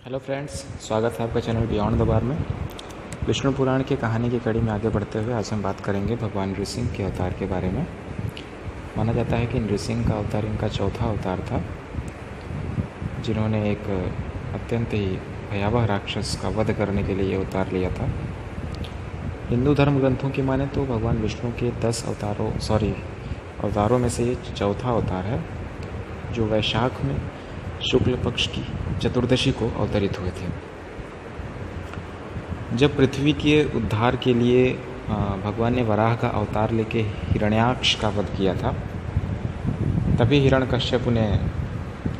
Hello friends, स्वागत है आपका चैनल बियॉन्ड द बार में। विष्णु पुराण की कहानी की कड़ी में आगे बढ़ते हुए आज हम बात करेंगे भगवान नृसिंह के अवतार के बारे में। माना जाता है कि नृसिंह का अवतार इनका चौथा अवतार था, जिन्होंने एक अत्यंत ही भयावह राक्षस का वध करने के लिए अवतार लिया था। हिंदू धर्म ग्रंथों की माने तो भगवान विष्णु के 10 अवतारों में से ये चौथा अवतार है, जो वैशाख में शुक्ल पक्ष की चतुर्दशी को अवतरित हुए थे। जब पृथ्वी के उद्धार के लिए भगवान ने वराह का अवतार लेके हिरण्याक्ष का वध किया था, तभी हिरण्यकश्यप ने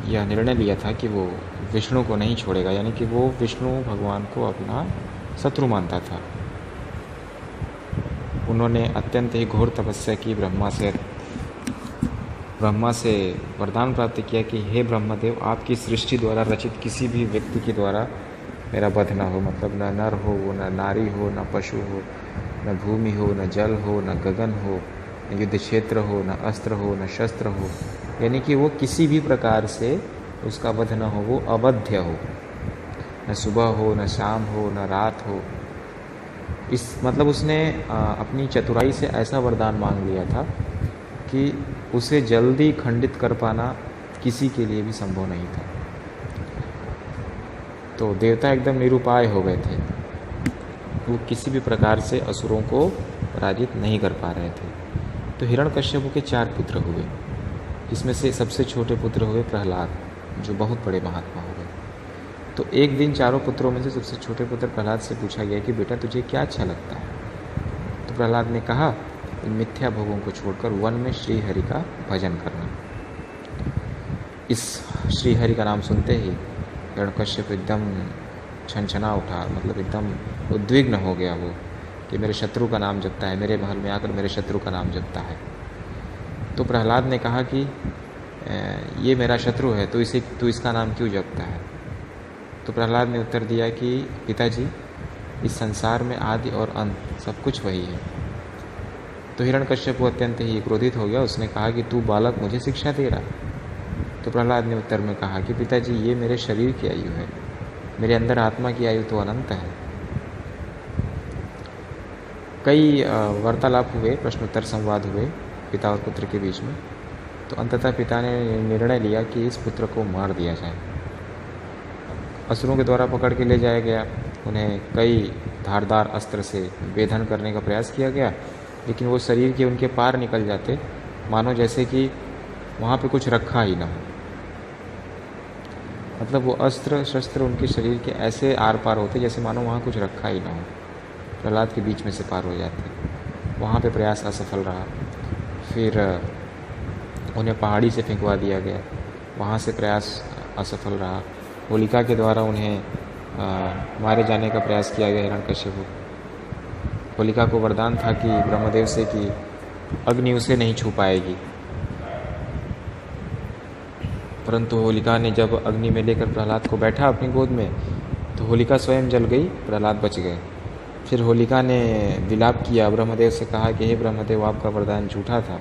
यह निर्णय लिया था कि वो विष्णु को नहीं छोड़ेगा, यानी कि वो विष्णु भगवान को अपना शत्रु मानता था। उन्होंने अत्यंत ही घोर तपस्या की, ब्रह्मा से वरदान प्राप्त किया कि हे ब्रह्मदेव, आपकी सृष्टि द्वारा रचित किसी भी व्यक्ति के द्वारा मेरा वध न हो। मतलब न नर हो, न नारी हो, न पशु हो, न भूमि हो, न जल हो, न गगन हो, न युद्ध क्षेत्र हो, न अस्त्र हो, न शस्त्र हो, यानी कि वो किसी भी प्रकार से उसका वध न हो, वो अवध्य हो। न सुबह हो, न शाम हो, न रात हो। मतलब उसने अपनी चतुराई से ऐसा वरदान मांग लिया था कि उसे जल्दी खंडित कर पाना किसी के लिए भी संभव नहीं था। तो देवता एकदम निरुपाय हो गए थे, वो किसी भी प्रकार से असुरों को पराजित नहीं कर पा रहे थे। तो हिरण्यकश्यप के 4 पुत्र हुए, जिसमें से सबसे छोटे पुत्र हुए प्रहलाद, जो बहुत बड़े महात्मा हो गए। तो एक दिन चारों पुत्रों में से सबसे छोटे पुत्र प्रहलाद से पूछा गया कि बेटा तुझे क्या अच्छा लगता है। तो प्रहलाद ने कहा, इन मिथ्या भोगों को छोड़कर वन में श्री हरि का भजन करना। इस श्री हरि का नाम सुनते ही हिरण्यकश्यप एकदम छनछना उठा, मतलब एकदम उद्विग्न हो गया वो, कि मेरे शत्रु का नाम जपता है, मेरे महल में आकर मेरे शत्रु का नाम जपता है। तो प्रहलाद ने कहा कि ये मेरा शत्रु है, तो इसका नाम क्यों जपता है। तो प्रहलाद ने उत्तर दिया कि पिताजी, इस संसार में आदि और अंत सब कुछ वही है। तो हिरण्यकश्यप अत्यंत ही क्रोधित हो गया। उसने कहा कि तू बालक मुझे शिक्षा दे रहा। तो प्रहलाद ने उत्तर में कहा कि पिताजी, ये मेरे शरीर की आयु है, मेरे अंदर आत्मा की आयु तो अनंत है। कई वार्तालाप हुए, प्रश्नोत्तर संवाद हुए पिता और पुत्र के बीच में। तो अंततः पिता ने निर्णय लिया कि इस पुत्र को मार दिया जाए। असुरों के द्वारा पकड़ के ले जाया गया। उन्हें कई धारदार अस्त्र से वेधन करने का प्रयास किया गया, लेकिन वो शरीर के उनके पार निकल जाते, मानो जैसे कि वहाँ पे कुछ रखा ही ना हो। मतलब वो अस्त्र शस्त्र उनके शरीर के ऐसे आर पार होते जैसे मानो वहाँ कुछ रखा ही ना हो। प्रहलाद के बीच में से पार हो जाते। वहाँ पे प्रयास असफल रहा। फिर उन्हें पहाड़ी से फेंकवा दिया गया, वहाँ से प्रयास असफल रहा। होलिका के द्वारा उन्हें मारे जाने का प्रयास किया गया हिरण्यकश्यप को। होलिका को वरदान था कि ब्रह्मदेव से कि अग्नि उसे नहीं छू पाएगी, परंतु होलिका ने जब अग्नि में लेकर प्रहलाद को बैठा अपनी गोद में, तो होलिका स्वयं जल गई, प्रहलाद बच गए। फिर होलिका ने विलाप किया, ब्रह्मदेव से कहा कि हे ब्रह्मदेव, आपका वरदान झूठा था।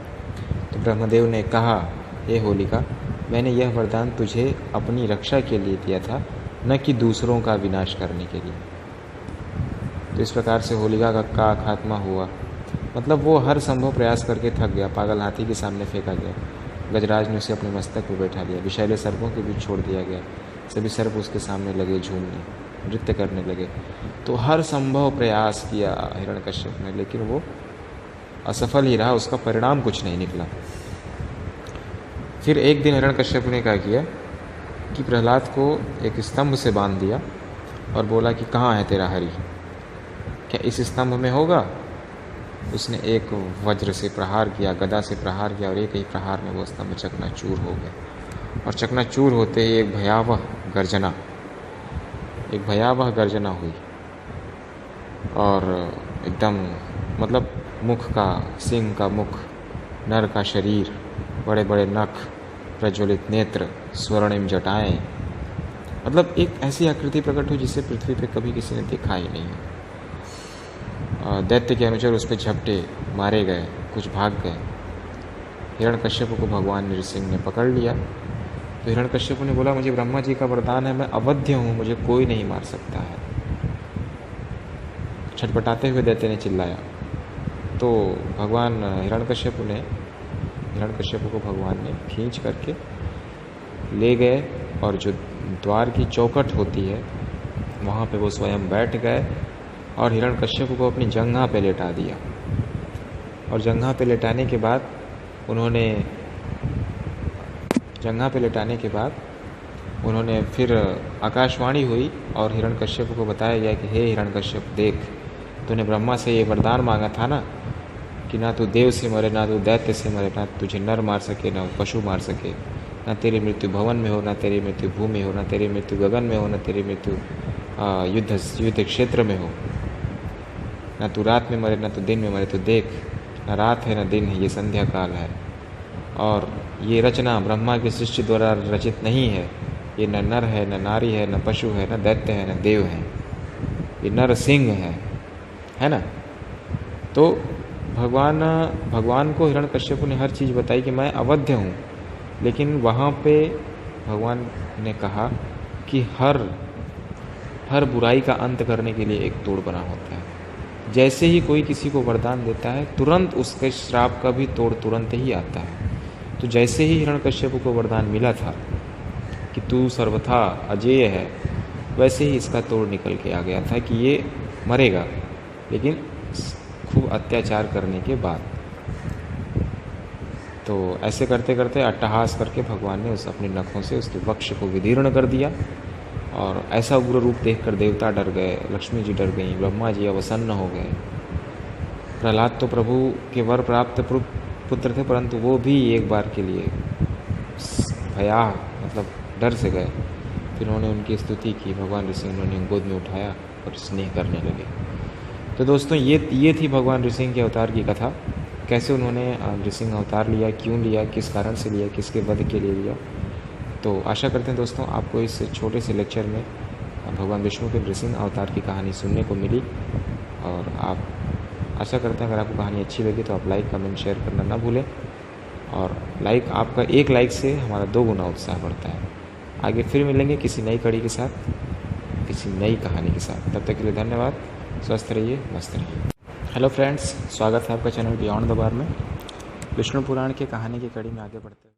तो ब्रह्मदेव ने कहा, हे होलिका, मैंने यह वरदान तुझे अपनी रक्षा के लिए दिया था, न कि दूसरों का विनाश करने के लिए। तो इस प्रकार से होलिका का खात्मा हुआ। मतलब वो हर संभव प्रयास करके थक गया, पागल हाथी के सामने फेंका गया। गजराज ने उसे अपने मस्तक पर बैठा दिया, विषैले सर्पों के बीच छोड़ दिया गया। सभी सर्प उसके सामने लगे झूमने, नृत्य करने लगे। तो हर संभव प्रयास किया हिरण्यकश्यप ने, लेकिन वो असफल ही रहा, उसका परिणाम कुछ नहीं निकला। फिर एक दिन हिरण्यकश्यप ने क्या किया कि प्रहलाद को एक स्तंभ से बांध दिया और बोला कि कहाँ है तेरा हरि, क्या इस स्तंभ में होगा। उसने एक वज्र से प्रहार किया, गदा से प्रहार किया, और एक ही प्रहार में वो स्तंभ चकनाचूर हो गया। और चकनाचूर होते ही एक भयावह गर्जना हुई, और एकदम मतलब मुख का, सिंह का मुख, नर का शरीर, बड़े बड़े नख, प्रज्वलित नेत्र, स्वर्णिम जटाएं, मतलब एक ऐसी आकृति प्रकट हुई जिसे पृथ्वी पे कभी किसी ने देखा ही नहीं है। दैत्य के अनुचर उस पर झपटे, मारे गए, कुछ भाग गए। हिरण्यकश्यप को भगवान नृसिंह ने पकड़ लिया। तो हिरण्यकश्यप ने बोला मुझे ब्रह्मा जी का वरदान है, मैं अवध्य हूँ, मुझे कोई नहीं मार सकता है। छटपटाते हुए दैत्य ने चिल्लाया। तो भगवान हिरण्यकश्यप को भगवान ने खींच करके ले गए और जो द्वार की चौखट होती है वहाँ पे वो स्वयं बैठ गए और हिरण्यकश्यप को अपनी जंघा पे लेटा दिया। और जंघा पे लेटाने के बाद उन्होंने फिर आकाशवाणी हुई और हिरण्यकश्यप को बताया गया कि हे हिरण्यकश्यप, देख, तूने ब्रह्मा से ये वरदान मांगा था ना कि ना तू देव से मरे, ना तू दैत्य से मरे, ना तुझे नर मार सके, ना पशु मार सके, ना तेरी मृत्यु भवन में हो, ना तेरी मृत्यु भूमि हो, ना तेरी मृत्यु गगन में हो, ना तेरी मृत्यु युद्ध क्षेत्र में हो, ना तू रात में मरे, ना तू दिन में मरे। तो देख, ना रात है ना दिन है, ये संध्या काल है और ये रचना ब्रह्मा की सृष्टि द्वारा रचित नहीं है। ये न नर है, न नारी है, न पशु है, न दैत्य है, न देव है, ये नर सिंह है ना। तो भगवान को हिरण्यकश्यप ने हर चीज़ बताई कि मैं अवध्य हूँ, लेकिन वहाँ पे भगवान ने कहा कि हर बुराई का अंत करने के लिए एक तोड़ बना होता है। जैसे ही कोई किसी को वरदान देता है, तुरंत उसके श्राप का भी तोड़ तुरंत ही आता है। तो जैसे ही हिरण्यकश्यप को वरदान मिला था कि तू सर्वथा अजेय है, वैसे ही इसका तोड़ निकल के आ गया था कि ये मरेगा, लेकिन खूब अत्याचार करने के बाद। तो ऐसे करते करते अट्टहास करके भगवान ने अपने नखों से उसके वक्ष को विदीर्ण कर दिया और ऐसा उग्र रूप देखकर देवता डर गए, लक्ष्मी जी डर गईं, ब्रह्मा जी अवसन्न हो गए। प्रहलाद तो प्रभु के वर प्राप्त पुत्र थे, परंतु वो भी एक बार के लिए मतलब डर से गए। फिर उन्होंने उनकी स्तुति की, भगवान ऋषि उन्होंने गोद में उठाया और स्नेह करने लगे। तो दोस्तों ये थी भगवान ऋषि के अवतार की कथा। कैसे उन्होंने ऋषि अवतार लिया, क्यों लिया, किस कारण से लिया, किसके वध के लिए लिया। तो आशा करते हैं दोस्तों आपको इस छोटे से लेक्चर में भगवान विष्णु के ऋषि अवतार की कहानी सुनने को मिली। और आप आशा करते हैं अगर आपको कहानी अच्छी लगी तो आप लाइक, कमेंट, शेयर करना ना भूलें। और आपका एक लाइक से हमारा 2 गुना उत्साह बढ़ता है। आगे फिर मिलेंगे किसी नई कड़ी के साथ, किसी नई कहानी के साथ। तब तक के लिए धन्यवाद। स्वस्थ रहिए, मस्त रहिए। हेलो फ्रेंड्स, स्वागत है आपका चैनल बियॉन्ड द बार में। विष्णु पुराण की कहानी की कड़ी में आगे बढ़ते हैं।